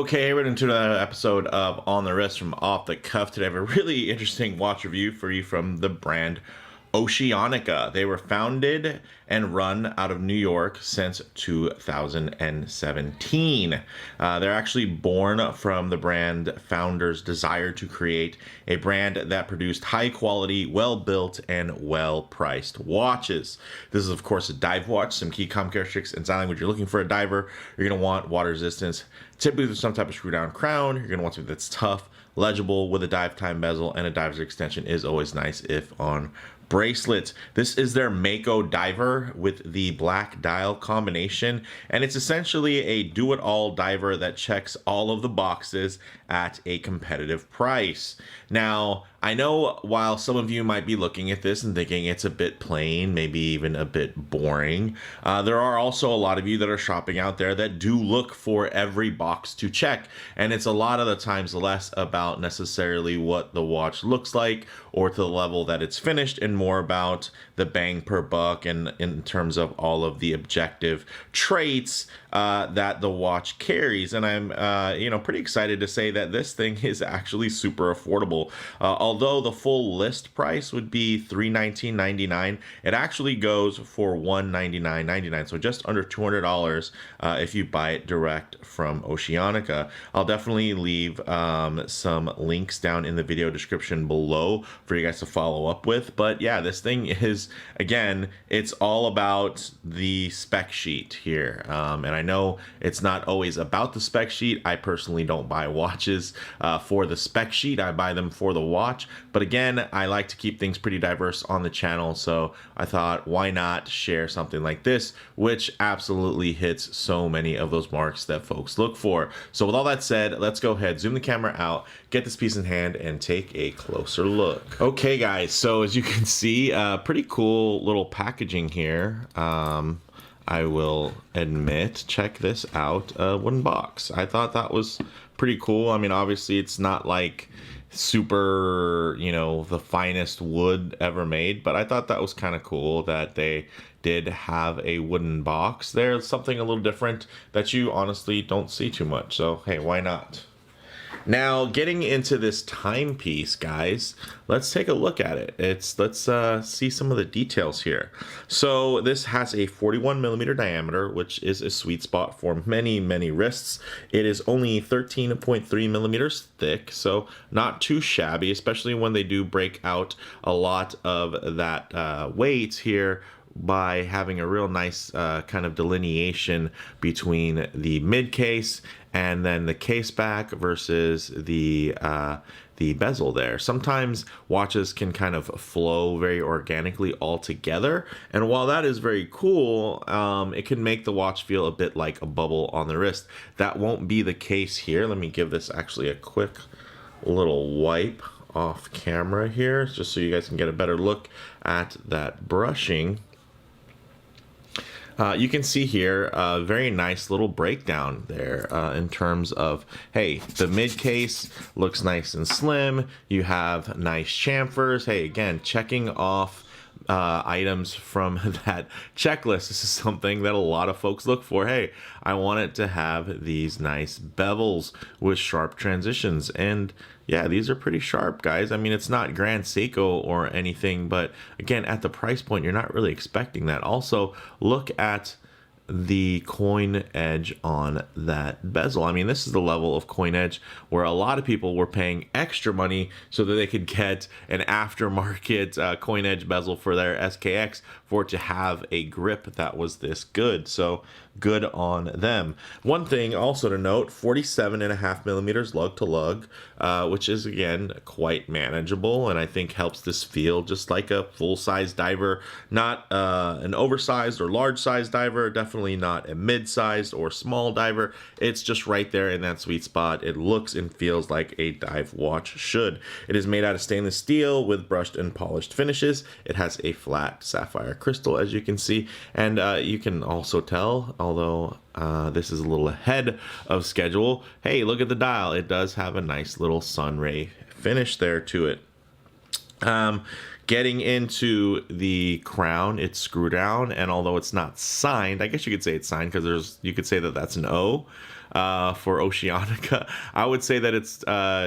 Okay, we're into another episode of On the Wrist from Off the Cuff. Today I have a really interesting watch review for you from the brand OCEANICA. They were founded and run out of New York since 2017. They're actually born from the brand founder's desire to create a brand that produced high quality, well-built, and well-priced watches. This is, of course, a dive watch. Some key comm characteristics and styling. When you're looking for a diver, you're going to want water resistance. Typically, there's some type of screw down crown. You're going to want something that's tough, legible, with a dive time bezel, and a diver's extension is always nice if on bracelets. This is their Mako diver with the black dial combination, and it's essentially a do-it-all diver that checks all of the boxes at a competitive price. Now, I know while some of you might be looking at this and thinking it's a bit plain, maybe even a bit boring, there are also a lot of you that are shopping out there that do look for every box to check, and it's a lot of the times less about necessarily what the watch looks like or to the level that it's finished, and more about the bang per buck and in terms of all of the objective traits that the watch carries. And I'm pretty excited to say that this thing is actually super affordable. Although the full list price would be $319.99, it actually goes for $199.99, so just under $200 if you buy it direct from OCEANICA. I'll definitely leave some links down in the video description below for you guys to follow up with. But yeah, this thing is, again, it's all about the spec sheet here, and I know it's not always about the spec sheet. I personally don't buy watches for the spec sheet. I buy them for the watch. But again, I like to keep things pretty diverse on the channel, so I thought, why not share something like this, which absolutely hits so many of those marks that folks look for. So with all that said, let's go ahead, zoom the camera out, get this piece in hand, and take a closer look. Okay, guys, so as you can see, pretty cool little packaging here. I will admit, check this out, wooden box. I thought that was pretty cool. I mean, obviously it's not like super, the finest wood ever made, but I thought that was kind of cool that they did have a wooden box. There's something a little different that you honestly don't see too much, so hey, why not? Now, getting into this timepiece, guys, let's take a look at it. Let's see some of the details here. So this has a 41 millimeter diameter, which is a sweet spot for many, many wrists. It is only 13.3 millimeters thick, so not too shabby, especially when they do break out a lot of that weight here by having a real nice kind of delineation between the mid case and then the case back versus the bezel there. Sometimes watches can kind of flow very organically all together, and while that is very cool, it can make the watch feel a bit like a bubble on the wrist. That won't be the case here. Let me give this actually a quick little wipe off camera here, just so you guys can get a better look at that brushing. You can see here a very nice little breakdown there in terms of, hey, the mid case looks nice and slim. You have nice chamfers. Hey, again, checking off items from that checklist. This is something that a lot of folks look for. Hey, I want it to have these nice bevels with sharp transitions, and yeah, these are pretty sharp, guys. I mean, it's not Grand Seiko or anything, but again, at the price point, you're not really expecting that. Also, look at the coin edge on that bezel. I mean, this is the level of coin edge where a lot of people were paying extra money so that they could get an aftermarket coin edge bezel for their SKX for it to have a grip that was this good. So good on them. One thing also to note, 47.5 millimeters lug to lug, which is again quite manageable, and I think helps this feel just like a full-size diver, not an oversized or large-sized diver, definitely not a mid-sized or small diver. It's just right there in that sweet spot. It looks and feels like a dive watch should. It is made out of stainless steel with brushed and polished finishes. It has a flat sapphire crystal, as you can see, and you can also tell, although this is a little ahead of schedule, hey, look at the dial. It does have a nice little sun ray finish there to it. Getting into the crown, it's screw down, and although it's not signed, I guess you could say it's signed because you could say that that's an O for Oceanica. I would say that it's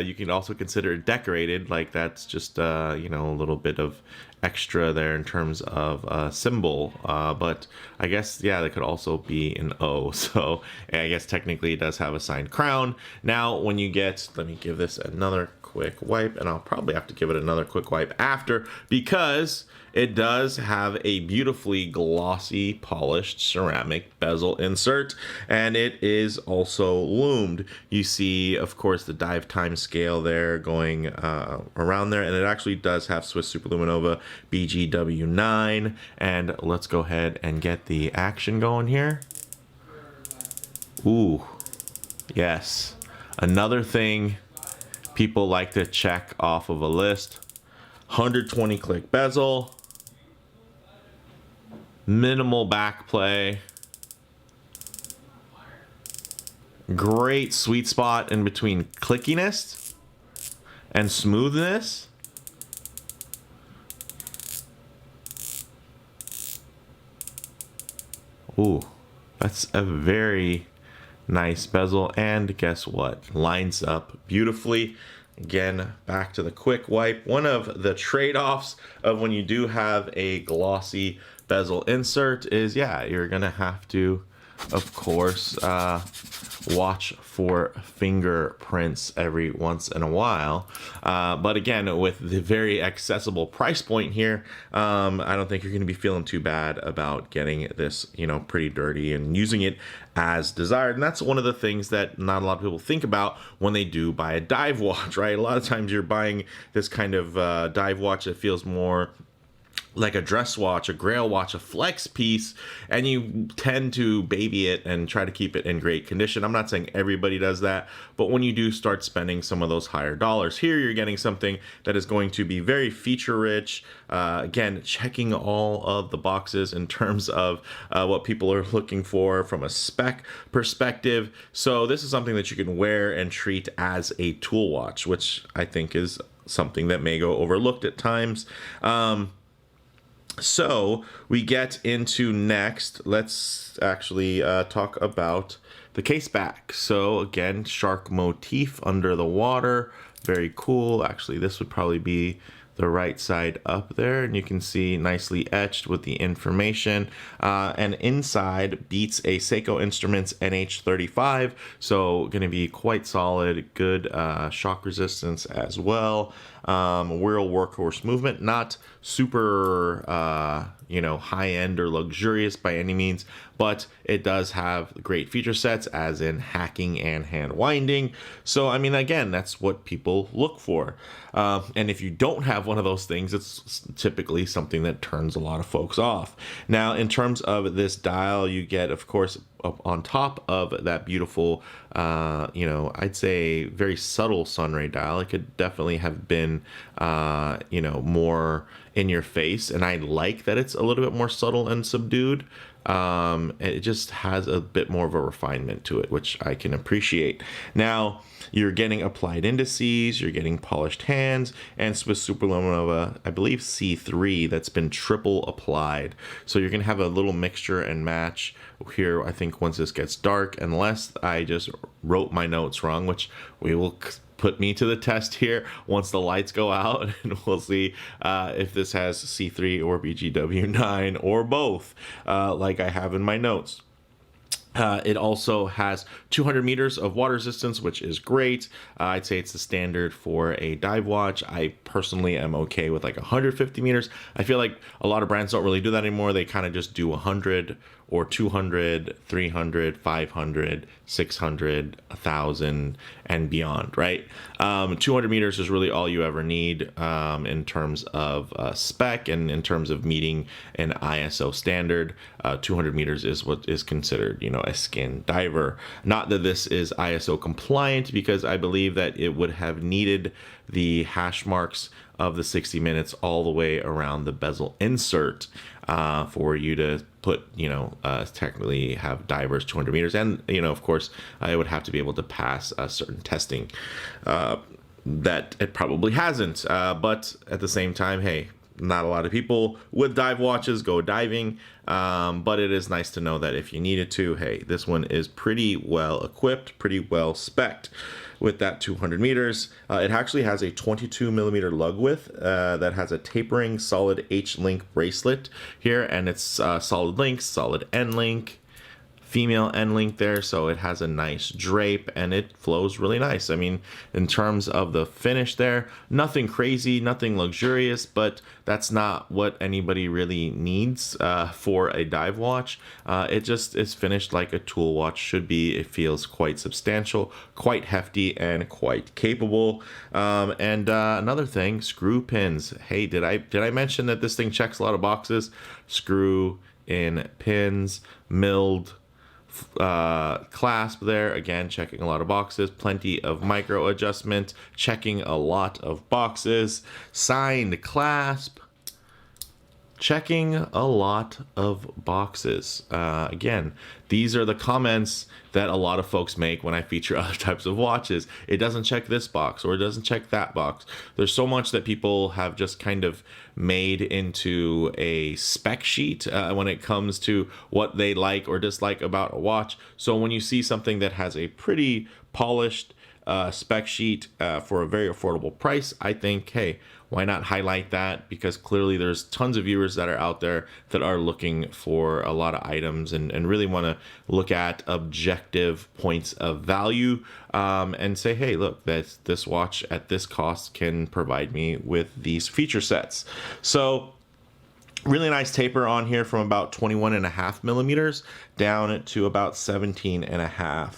you can also consider it decorated, like that's just a little bit of extra there in terms of symbol, but I guess that could also be an O. So I guess technically it does have a signed crown. Now when you get, let me give this another quick wipe, and I'll probably have to give it another quick wipe after, because it does have a beautifully glossy polished ceramic bezel insert, and it is also loomed. You see, of course, the dive time scale there going around there, and it actually does have Swiss Superluminova BGW9. And let's go ahead and get the action going here. Ooh, yes, another thing people like to check off of a list. 120 click bezel, minimal back play, great sweet spot in between clickiness and smoothness. Ooh, that's a very nice bezel, and guess what? Lines up beautifully. Again, back to the quick wipe. One of the trade-offs of when you do have a glossy bezel insert is, you're gonna have to, of course, watch for fingerprints every once in a while. But again, with the very accessible price point here, I don't think you're going to be feeling too bad about getting this, pretty dirty and using it as desired. And that's one of the things that not a lot of people think about when they do buy a dive watch, right? A lot of times you're buying this kind of dive watch that feels more like a dress watch, a grail watch, a flex piece, and you tend to baby it and try to keep it in great condition. I'm not saying everybody does that, but when you do start spending some of those higher dollars, here you're getting something that is going to be very feature rich. Again, checking all of the boxes in terms of what people are looking for from a spec perspective. So this is something that you can wear and treat as a tool watch, which I think is something that may go overlooked at times. So we get into next, let's actually talk about the case back. So again, shark motif under the water, very cool. Actually, this would probably be the right side up there, and you can see nicely etched with the information, and inside beats a Seiko Instruments NH35, so going to be quite solid, good shock resistance as well. Whirl workhorse movement, not super high end or luxurious by any means, but it does have great feature sets, as in hacking and hand winding. So I mean, again, that's what people look for, and if you don't have one of those things, it's typically something that turns a lot of folks off. Now, in terms of this dial, you get, of course, up on top of that beautiful, I'd say very subtle sunray dial. It could definitely have been, more in your face, and I like that it's a little bit more subtle and subdued. It just has a bit more of a refinement to it, which I can appreciate. Now, you're getting applied indices, you're getting polished hands, and Swiss Superluminova, I believe C3, that's been triple applied. So you're going to have a little mixture and match here, I think, once this gets dark, unless I just wrote my notes wrong, which we will put me to the test here once the lights go out, and we'll see if this has C3 or BGW9 or both, like I have in my notes. It also has 200 meters of water resistance, which is great. I'd say it's the standard for a dive watch. I personally am okay with like 150 meters. I feel like a lot of brands don't really do that anymore. They kind of just do 100 or 200, 300, 500, 600, 1,000, and beyond, right? 200 meters is really all you ever need in terms of spec and in terms of meeting an ISO standard. 200 meters is what is considered, a skin diver. Not that this is ISO compliant, because I believe that it would have needed the hash marks of the 60 minutes all the way around the bezel insert for you to put, technically have divers 200 meters. And, of course, it would have to be able to pass a certain testing that it probably hasn't. But at the same time, hey, not a lot of people with dive watches go diving, but it is nice to know that if you needed to, hey, this one is pretty well equipped, pretty well spec'd with that 200 meters. It actually has a 22 millimeter lug width that has a tapering solid H-link bracelet here, and it's solid links, solid N-link, female end link there, so it has a nice drape and it flows really nice. I mean, in terms of the finish there, nothing crazy, nothing luxurious, but that's not what anybody really needs for a dive watch. It just is finished like a tool watch should be. It feels quite substantial, quite hefty, and quite capable. And another thing, screw pins. Hey, did I mention that this thing checks a lot of boxes? Screw in pins, milled clasp there, again checking a lot of boxes, plenty of micro adjustment, checking a lot of boxes, signed clasp, checking a lot of boxes. Again, these are the comments that a lot of folks make when I feature other types of watches. It doesn't check this box, or it doesn't check that box. There's so much that people have just kind of made into a spec sheet when it comes to what they like or dislike about a watch. So when you see something that has a pretty polished spec sheet for a very affordable price, I think, hey, why not highlight that? Because clearly there's tons of viewers that are out there that are looking for a lot of items and really want to look at objective points of value and say, hey, look, this watch at this cost can provide me with these feature sets. So really nice taper on here from about 21.5 millimeters down to about 17.5.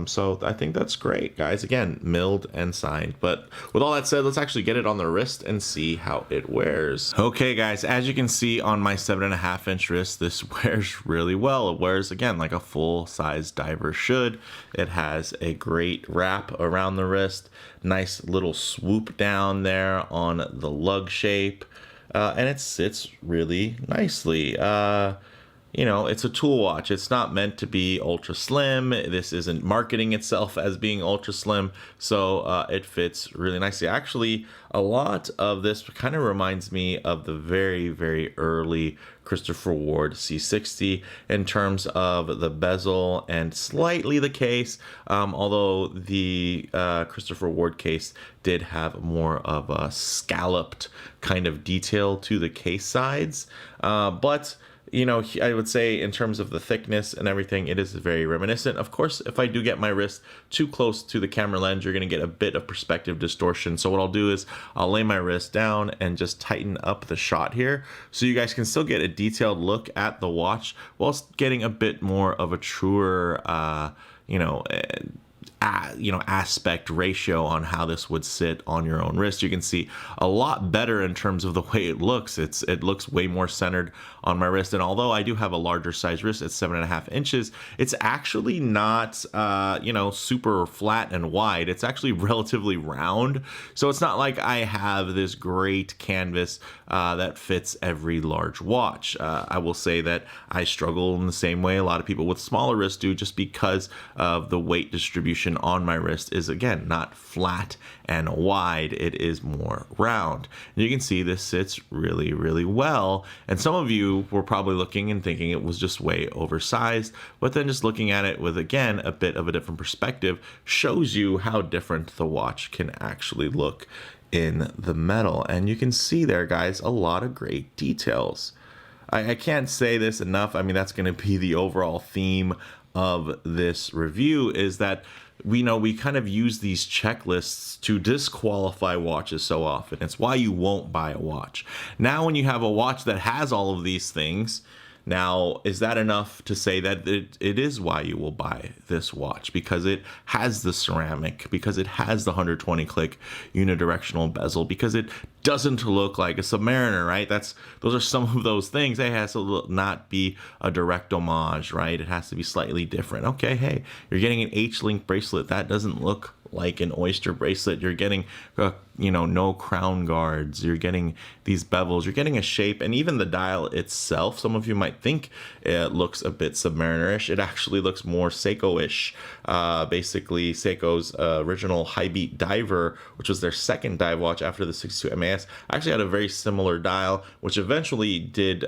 So I think that's great, guys. Again, milled and signed. But with all that said, let's actually get it on the wrist and see how it wears. Okay, guys, as you can see on my 7.5-inch wrist, this wears really well. It wears, again, like a full-size diver should. It has a great wrap around the wrist, nice little swoop down there on the lug shape, and it sits really nicely. You know, it's a tool watch. It's not meant to be ultra slim. This isn't marketing itself as being ultra slim, so it fits really nicely. Actually, a lot of this kind of reminds me of the very, very early Christopher Ward C60 in terms of the bezel and slightly the case, although the Christopher Ward case did have more of a scalloped kind of detail to the case sides, but you know, I would say in terms of the thickness and everything, it is very reminiscent. Of course, if I do get my wrist too close to the camera lens, you're going to get a bit of perspective distortion. So what I'll do is I'll lay my wrist down and just tighten up the shot here so you guys can still get a detailed look at the watch whilst getting a bit more of a truer, aspect ratio on how this would sit on your own wrist. You can see a lot better in terms of the way it looks. It looks way more centered on my wrist, and although I do have a larger size wrist at 7.5 inches, it's actually not super flat and wide. It's actually relatively round, so it's not like I have this great canvas that fits every large watch. I will say that I struggle in the same way a lot of people with smaller wrists do, just because of the weight distribution on my wrist is, again, not flat and wide. It is more round. And you can see this sits really, really well. And some of you were probably looking and thinking it was just way oversized, but then just looking at it with, again, a bit of a different perspective shows you how different the watch can actually look in the metal. And you can see there, guys, a lot of great details. I can't say this enough. I mean, that's going to be the overall theme of this review, is that we kind of use these checklists to disqualify watches so often. It's why you won't buy a watch. Now, when you have a watch that has all of these things, now, is that enough to say that it is why you will buy this watch? Because it has the ceramic, because it has the 120 click unidirectional bezel, because it doesn't look like a Submariner, right? Those are some of those things. It has to not be a direct homage, right? It has to be slightly different. Okay, hey, you're getting an H-link bracelet. That doesn't look like an oyster bracelet. You're getting, no crown guards. You're getting these bevels. You're getting a shape, and even the dial itself. Some of you might think it looks a bit Submarinerish. It actually looks more Seiko-ish. Basically, Seiko's original high beat diver, which was their second dive watch after the 62 MAS, actually had a very similar dial, which eventually did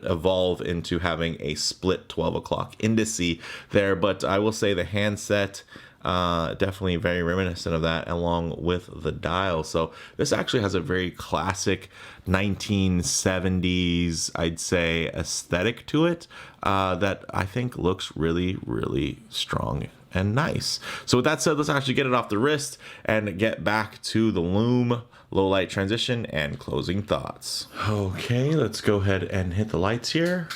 evolve into having a split 12 o'clock indice there. But I will say the handset, definitely very reminiscent of that, along with the dial. So this actually has a very classic 1970s, I'd say, aesthetic to it, that I think looks really, really strong and nice. So with that said, let's actually get it off the wrist and get back to the loom, low light transition, and closing thoughts. Okay, let's go ahead and hit the lights here.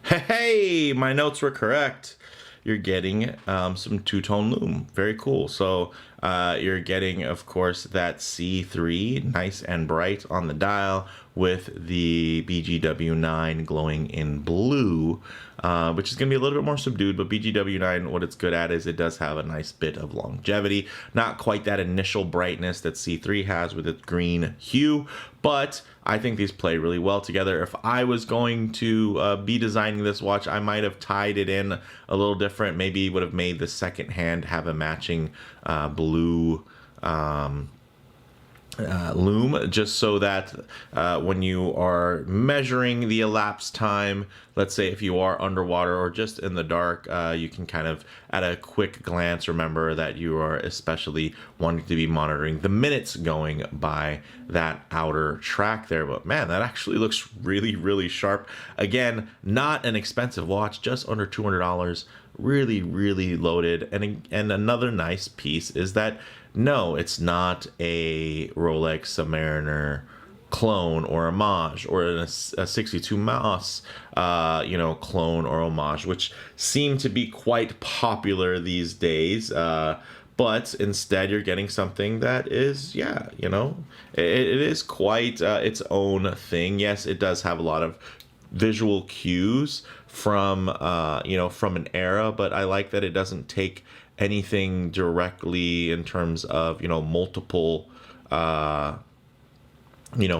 Hey, my notes were correct. You're getting some two-tone loom. Very cool. So you're getting, of course, that C3, nice and bright on the dial, with the BGW9 glowing in blue, which is going to be a little bit more subdued. But BGW9, what it's good at is it does have a nice bit of longevity. Not quite that initial brightness that C3 has with its green hue, but I think these play really well together. If I was going to be designing this watch, I might have tied it in a little different. Maybe would have made the second hand have a matching blue loom, just so that when you are measuring the elapsed time, let's say if you are underwater or just in the dark, you can kind of at a quick glance remember that you are especially wanting to be monitoring the minutes going by that outer track there. But man, that actually looks really, really sharp. Again, not an expensive watch, just under $200, really, really loaded. And another nice piece is that no, it's not a Rolex Submariner clone or homage, or a 62 MAS, clone or homage, which seem to be quite popular these days. But instead, you're getting something that is, it is quite its own thing. Yes, it does have a lot of visual cues from an era, but I like that it doesn't take anything directly in terms of multiple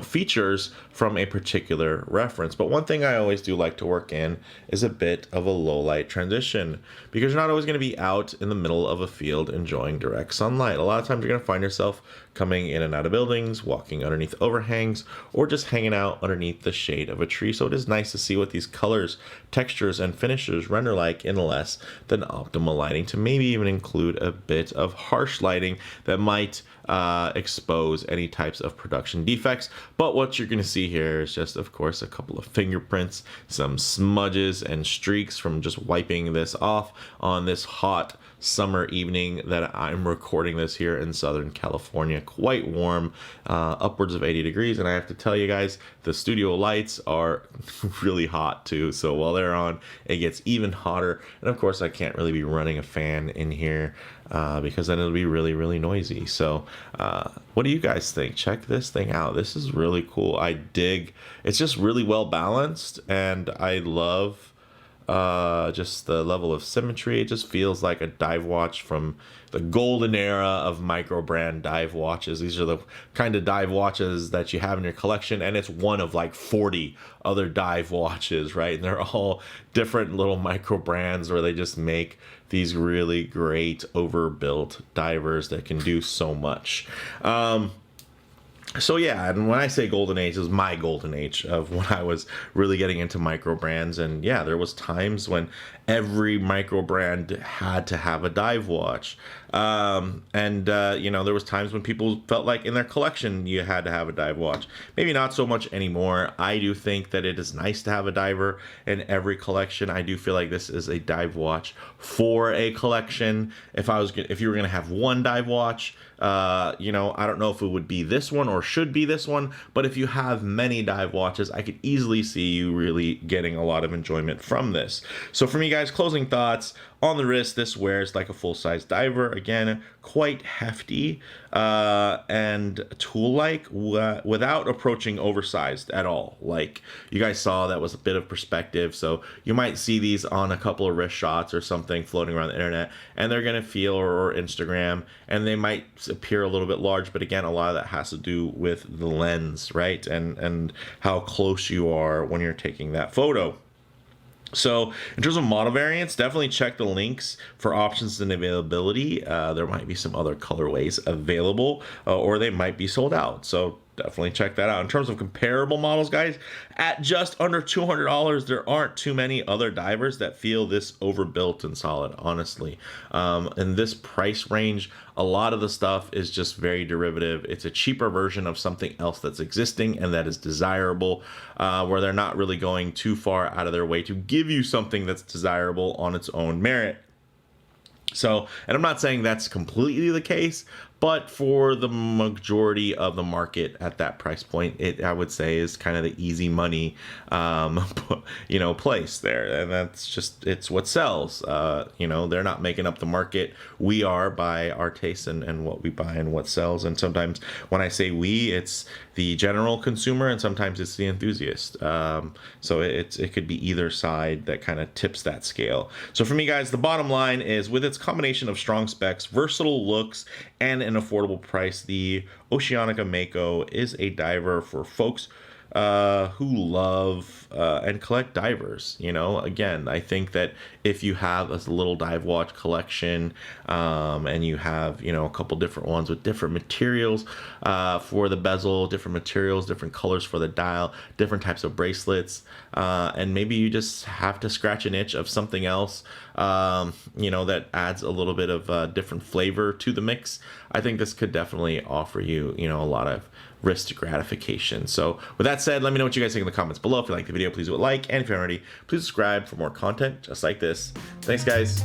features from a particular reference. But one thing I always do like to work in is a bit of a low light transition, because you're not always going to be out in the middle of a field enjoying direct sunlight. A lot of times you're going to find yourself coming in and out of buildings, walking underneath overhangs, or just hanging out underneath the shade of a tree. So it is nice to see what these colors, textures, and finishes render like in less than optimal lighting, to maybe even include a bit of harsh lighting that might expose any types of production defects. But what you're going to see here is just, of course, a couple of fingerprints, some smudges and streaks from just wiping this off on this hot summer evening that I'm recording this here in Southern California. Quite warm, upwards of 80 degrees. And I have to tell you guys, the studio lights are really hot too. So while they're on, it gets even hotter. And of course, I can't really be running a fan in here because then it'll be really, really noisy. So what do you guys think? Check this thing out. This is really cool. I dig. It's just really well balanced, and I love just the level of symmetry. It just feels like a dive watch from the golden era of micro brand dive watches. These are the kind of dive watches that you have in your collection, and it's one of like 40 other dive watches, right? And they're all different little micro brands where they just make these really great overbuilt divers that can do so much. So yeah, and when I say golden age, it was my golden age of when I was really getting into micro brands. And yeah, there was times when every micro brand had to have a dive watch. There was times when people felt like in their collection you had to have a dive watch. Maybe not so much anymore. I do think that it is nice to have a diver in every collection. I do feel like this is a dive watch for a collection. If you were going to have one dive watch, I don't know if it would be this one or should be this one, but if you have many dive watches, I could easily see you really getting a lot of enjoyment from this. So for me, guys, closing thoughts on the wrist, this wears like a full-size diver. Again, quite hefty and tool-like without approaching oversized at all. Like you guys saw, that was a bit of perspective, so you might see these on a couple of wrist shots or something floating around the internet, and they're gonna feel, or Instagram, and they might appear a little bit large, but again, a lot of that has to do with the lens, right, and how close you are when you're taking that photo. So in terms of model variants, definitely check the links for options and availability. There might be some other colorways available, or they might be sold out. So definitely check that out. In terms of comparable models, guys, at just under $200, there aren't too many other divers that feel this overbuilt and solid, honestly. In this price range, a lot of the stuff is just very derivative. It's a cheaper version of something else that's existing and that is desirable, where they're not really going too far out of their way to give you something that's desirable on its own merit. So, and I'm not saying that's completely the case, but for the majority of the market at that price point, it, I would say, is kind of the easy money, place there. And that's just, it's what sells. They're not making up the market. We are, by our taste and what we buy and what sells. And sometimes when I say we, it's the general consumer, and sometimes it's the enthusiast. So it could be either side that kind of tips that scale. So for me, guys, the bottom line is, with its combination of strong specs, versatile looks, and an affordable price, the OCEANICA Mako is a diver for folks who love and collect divers. Again, I think that if you have a little dive watch collection, and you have, a couple different ones with different materials for the bezel, different materials, different colors for the dial, different types of bracelets, and maybe you just have to scratch an itch of something else, that adds a little bit of different flavor to the mix, I think this could definitely offer you, a lot of wrist gratification. So with that said, let me know what you guys think in the comments below. If you like the video, please do a like, and if you haven't already, please subscribe for more content just like this. Thanks, guys.